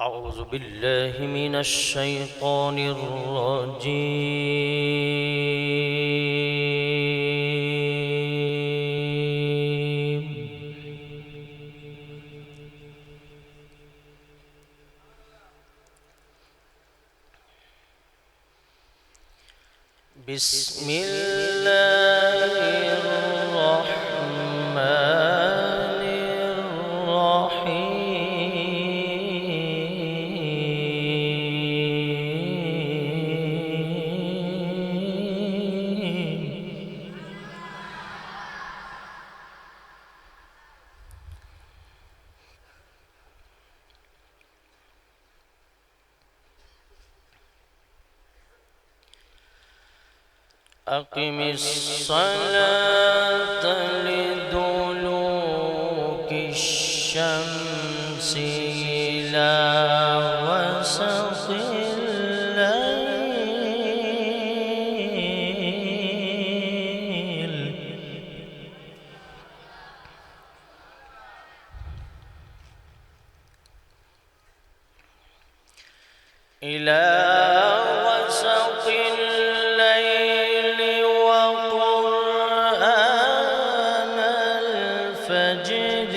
أعوذ بالله من الشيطان الرجيم. بسم الله الرحمن الرحيم. أقم الصلاة لدلوك الشمس إلى غسق الليل وقرآن الفجر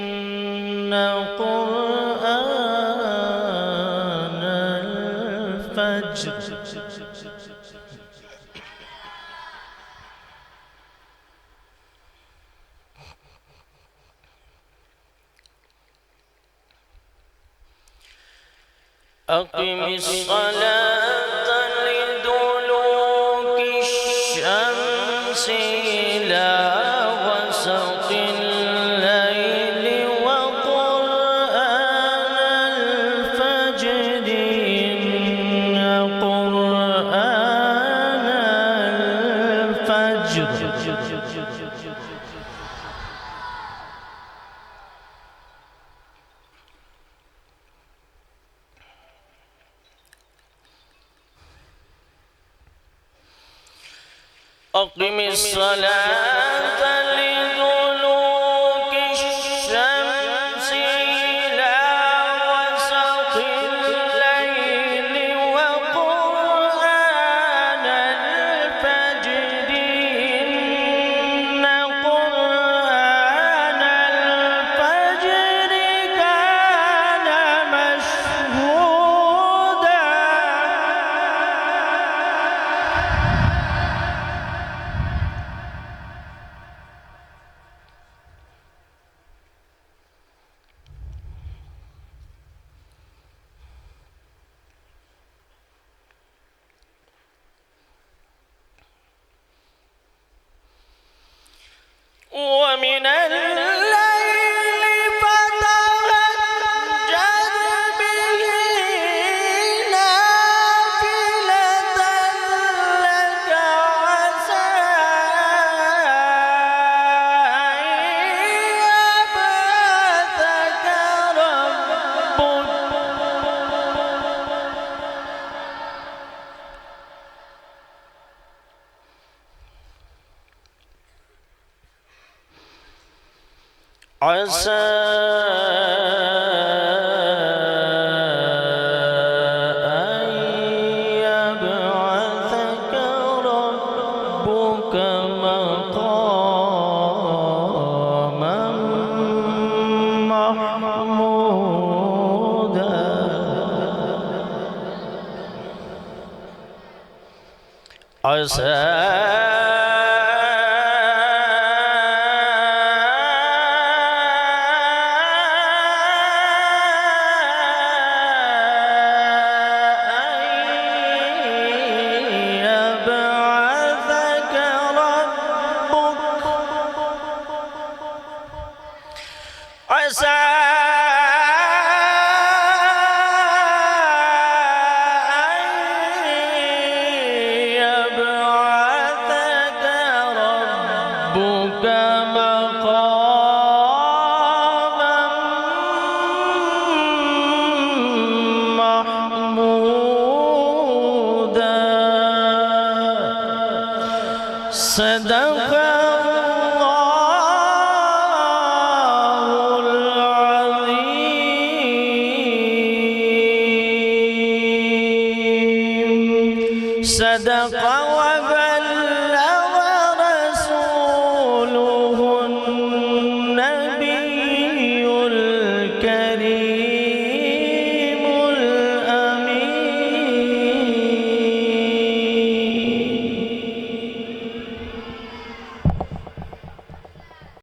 إن قرآن الفجر أقم الصلاة لدلوك الشمس إلى غسق الليل وقرآن الفجر إن قرآن الفجر أقم الصلاة لدلوك الشمس إلى غسق الليل وقرآن الفجر إن قرآن الفجر كان مشهودا ومن الليل فتهجد به نافلة لك عسى أن يبعثك ربك عسى أن يبعثك ربك مقاما محمودا عسى صدق الله العظيم. صدق وبلغ